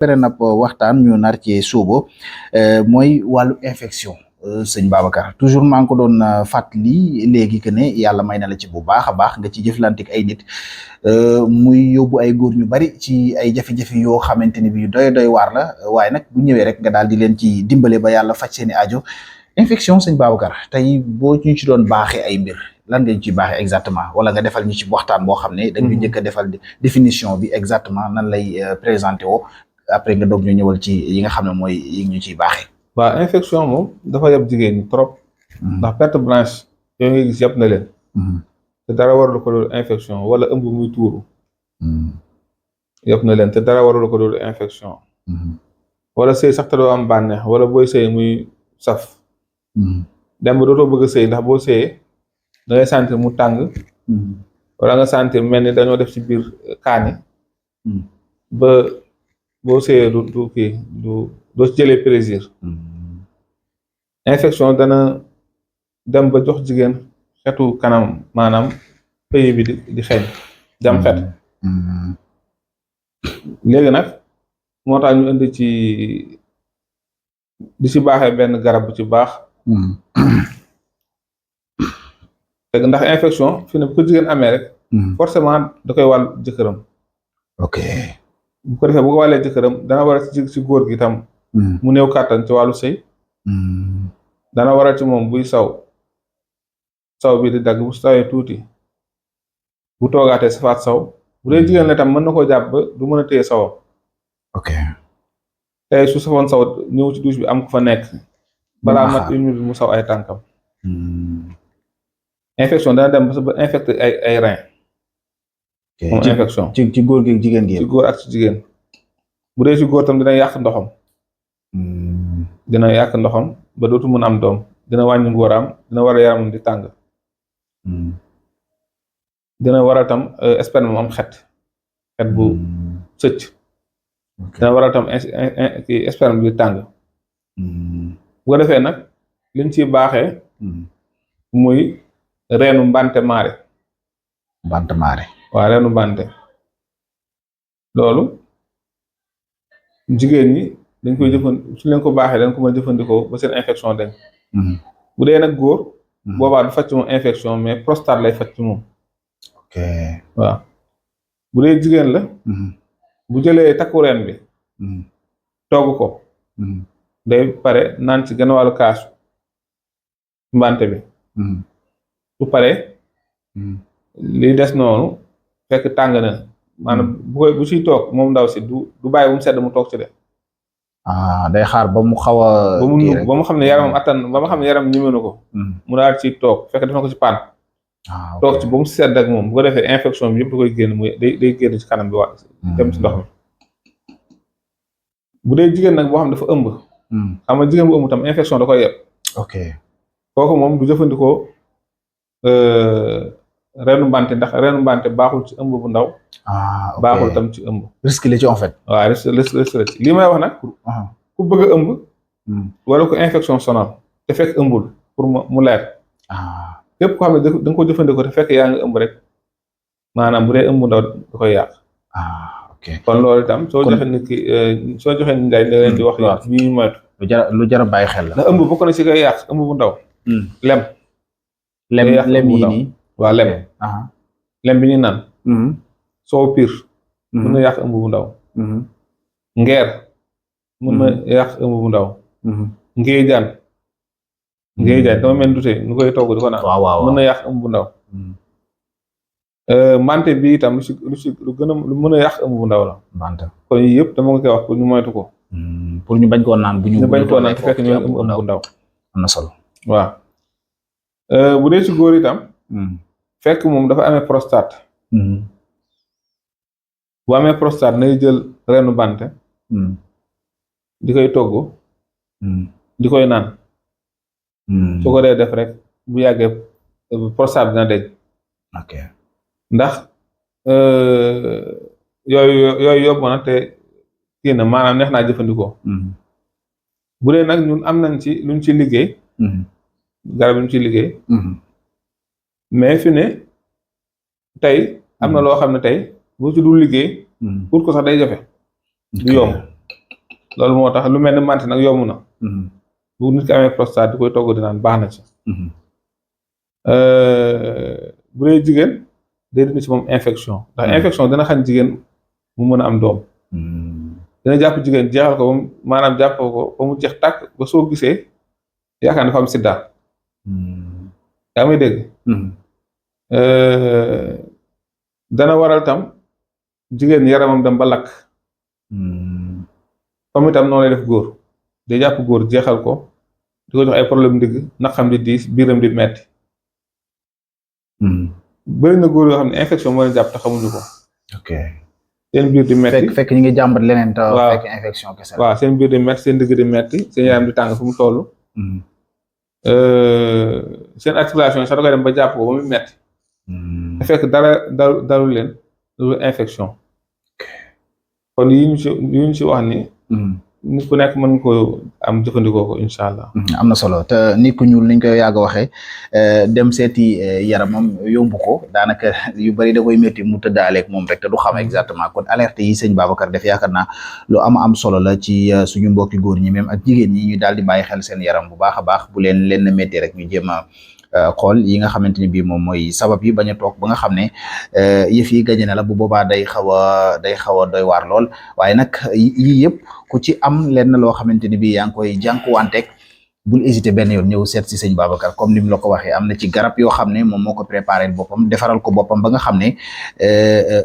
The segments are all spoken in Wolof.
pere na waxtaan ñu nar ci suubo mooy wàllu infection sëñ Babacar toujours maa ngi ko doon fàttali léegi que ne yàlla may na la ci bu baax a baax nga ci jëflantik ay nit muy yóbbu ay góor ñu bari ci ay jafe-jafe yoo xamante ni bi doy waar la waaye nag bu ñëwee rek nga daal di leen ci dimbale ba yàlla faj seeni aajo infection sëñ Babacar tey boo ñu ci doon baaxee ay mbir lan nga ñu ci baaxee exactement wala nga defal ñu ci waxtaan boo xam ne dañu njëkk a defal définition bi exactement nan lay présenté woo après nga doog ñu ñëwal ci yi nga xam ne mooy yi ñu ciy baaxee. waaw infection moom dafa yab jigéen ñi trop. ndax perte blanche yooyu nga gis yëpp na leen. te dara warul ko doon infection wala ëmb muy tuuru. yëpp na leen te dara warul ko doon infection. wala sëy sax te doo am bànneex wala booy sëy muy saf. dem ba dootoo bëgg a sëy ndax boo sëyee da ngay sentir mu tàng. wala nga sentir mel ni dañoo def ci biir kaani. ba boo sëyee du kii doo ci jëlee plaisir. infection dana dem ba jox jigéen xetu kanam maanaam pays bi di xeeñ jam xet. léegi nag moo tax ñu indi ci di ci baaxee benn garab bu ci baax. fekk ndax infection fi ne bu ko jigéen amee rek. forcément da koy wàll jëkkëram. ok bu ko defee bu ko wàllee jëkkëram dana war a ci góor gi tam. mu néew kàttan ci wàllu sëy. dana waral ci moom buy saw bi di dagg bu sawee tuuti bu toogaatee safaat saw bu dee jigéen la tam mën na koo jàpp ba du mën a téye sawam. ok tey su safoon saw ñëw ci douche bi am ko fa nekk balaa mat une minute mu saw ay tànkam. infection dana dem ba infecté ay rein. moom infection ci góor gi jigéen gi ci góor ak ci jigéen bu dee ci góor tam dina yàq ndoxam. dina yàq ndoxam ba dootu mën am doom dina wàññi ngóoraam dina war a yaramam di tàng. dina waral tam sperme am xet bu sëcc. dina waral tam kii sperme bi tàng. bu ko defee nag liñ ciy baaxee. muy reenu mbante maare. mbante maare. waaw reenu mbante loolu jigéen ñi dañ koy jëfandikoo su leen ko baaxee dañ ko mën a jëfandikoo ba seen infection dañ. bu dee nag góor. boobaa du faj ci moom infection mais prostate lay faj ci moom. ok waaw bu dee jigéen la. bu jëlee takku reen bi. togg ko. day pare naan ci genn wàllu kaasu mbante bi. su pare li des noonu fekk tàng na maanaam bu siy toog moom ndaw si du bàyyi bu mu sedd mu toog ci de. day xaar ba mu xaw a. ba mu xam ne yaramam attan ba mu xam ne yaram ñëwee na ko. mu daal ci toog fekk def na ko ci paan. toog ci ba mu sedd ak moom bu ko defee infection bi yëpp da koy génn muy day génn ci kanam bi waa dem ci ndox mi. bu dee jigéen nag boo xam ne dafa ëmb. xam nga jigéen bu ëmb tam infection da koy yeb. ok kooku moom du jëfandikoo reenu mbante ndax reenu mbante baaxul ci ëmb bu ndaw. ok baaxul tam ci ëmb. risque la ci en fait. waaw risque ci li may wax nag. ku bëgg a ëmb. wala ko infection sonal te fekk ëmbul pour mu leer. képp koo xam ne da nga ko jëfandikoo te fekk yaa ngi ëmb rek maanaam bu dee ëmb ndaw da koy yàq. ok kon loolu itam soo joxe nit ki soo joxe nit ngay leen di wax yi ñu moytu. lu jar a bàyyi xel la. ndax ëmb bokk na ci koy yàq ëmb bu ndaw. lem yi nii. waaw lem bi ñu naan. soo piir mën na yàq ëmb bu ndaw. ngeer mën na yàq ëmb bu ndaw. ngéejaan dama mel dute nu koy togg di ko naan. waaw mën na yàq ëmb bu ndaw. mante bi itam lu gën a lu mën a yàq ëmb bu ndaw la. mante kon yii yëpp dama nga koy wax pour ñu moytu ko. pour ñu bañ koo naan bu ñu bañ koo naan te fekk ñu ëmb bu ndaw. am na solo. waaw bu dee ci góor itam. fekk moom dafa amee prostate. bu amee prostate nay jël reenu bante. di koy togg. di koy naan. su ko dee def rek bu yàggee prostate dina deñ. ok ndax yooyu yóbbu na te kii na maanaam neex naa jëfandikoo. bu dee nag ñun am nañ ci luñ ci liggéey. garab yi ñu ci liggéey. mais fi ne tey am na loo xam ne tey boo ci dul liggéey. pour ko sax day jafe. du yomb loolu moo tax lu mel ni mante nag yomb na. bu nit ki amee prostate di koy togg di naan baax na ci. bu dee jigéen day dindi ci moom infection ndax infection dina xañ jigéen mu mën a am doom. dina jàpp jigéen jeexal ko maanaam jàpp ko ba mu jeex tàkk ba soo gisee yaakaar dafa am sida. yaa may dégg. dana waral tam jigéen yaramam dem ba lakk. comme itam noonu lay def góor day jàpp góor jeexal ko di ko jox ay problème ndigg naqam di diis biiram di metti. bëri na góor yoo xam ne infection moo leen jàpp te xamuñu ko. ok seen biir di metti fekk ñu ngi jàmbat leneen. te fekk infection kese la. waaw seen biir di metti seen digg di metti seen yaram di tàng fu mu toll. seen articulation sax da koy dem ba jàpp ko ba muy metti. te fekk dara daru leen lu infection. kon yi ñu ci wax ni. nit ku nekk mën ko am jëfandikoo ko incha allah. am na solo te nit ku ñuul niñ koy yàgg a waxee dem seeti yaramam yombu ko daanaka yu bari da koy métti mu tëddaaleeg moom rek te du xam exactement kon alerte yi sëñ Babacar def yaakaar naa lu am solo la ci suñu mbokki góor ñi même ak jigéen ñi ñu daal di bàyyi xel seen yaram bu baax a baax bu leen métti rek ñu jéem a xool yi nga xamante ni bii moom mooy sabab yi bañ a toog ba nga xam ne yëf yi gañe na la bu boobaa day xaw a doy waar lool waaye nag yii yëpp ku ci am lenn loo xamante ni bii yaa ngi koy jànkuwanteeg bul hésiter benn yoon ñëw seet si sëñ Babacar comme ni mu la ko waxee am na ci garab yoo xam ne moom moo ko préparé boppam defaral ko boppam ba nga xam ne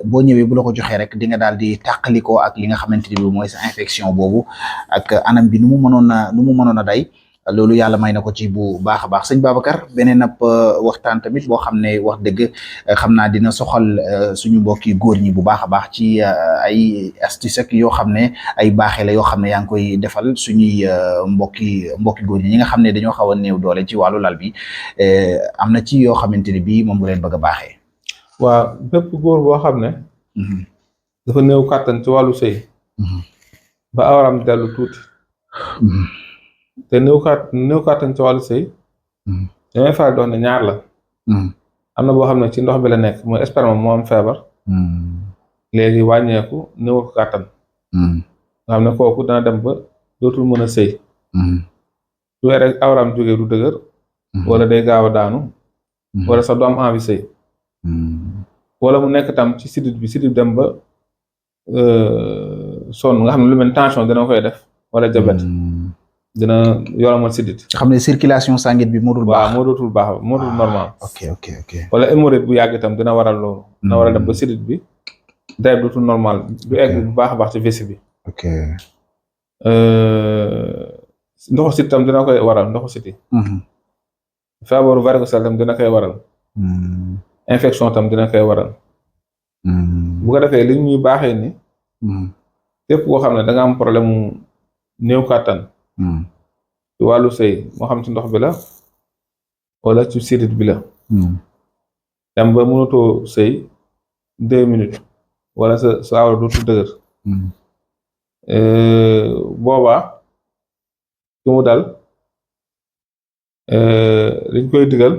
boo ñëwee bu la ko joxee rek di nga daal di tàqalikoo ak li nga xamante ni bii mooy sa infection boobu ak anam bi nu mu mënoon a day loolu yàlla may na ko ci bu baax a baax sëñ Babacar beneen ab waxtaan tamit boo xam ne wax dëgg xam naa dina soxal suñu mbokki góor ñi bu baax a baax ci ay astuce ak yoo xam ne ay baaxee la yoo xam ne yaa ngi koy defal suñuy mbokki góor ñi nga xam ne dañoo xaw a néew doole ci wàllu lal bi am na ci yoo xamante ni bii moom nga leen bëgg a baaxee. waaw bépp góor boo xam ne. dafa néew kàttan ci wàllu sëy. ba awaram dellu tuuti. te néew kàttan ci wàllu sëy damay faral di wax ne ñaar la. am na boo xam ne ci ndox bi la nekk mooy sperme moo am feebar. léegi wàññeeku néew ko kàttan. nga xam ne kooku dana dem ba dootul mën a sëy. su weeree awram jógee du dëgër. wala day gaaw a daanu. wala sax du am envie sëy. wala mu nekk tam ci sidit bi dem ba sonn nga xam ne lu mel tension dina koy def wala diabète. dina yoromal sidit. xam ne circulation sanguine bi moo dul baax. waaw moo dootul baax moo dul normal. ok. wala hémorroïde bu yàgg itam dina waral loolu. dina waral dem ba sidit bi deret dootul normal du egg bu baax a baax ci vessie bi. ok. ndoxu sit tam dina koy waral ndoxu siti. feebaru varicocèle tam dina koy waral. infection tam dina koy waral. bu ko defee li ñuy baaxee ni. képp koo xam ne da nga am problème mu néew kàttan. ci wàllu sëy moo xam ci ndox bi la wala ci sidit bi la. dem ba mënatoo sëy 2 minutes wala sa awra dootul dëgër. boobaa ki mu dal liñ koy digal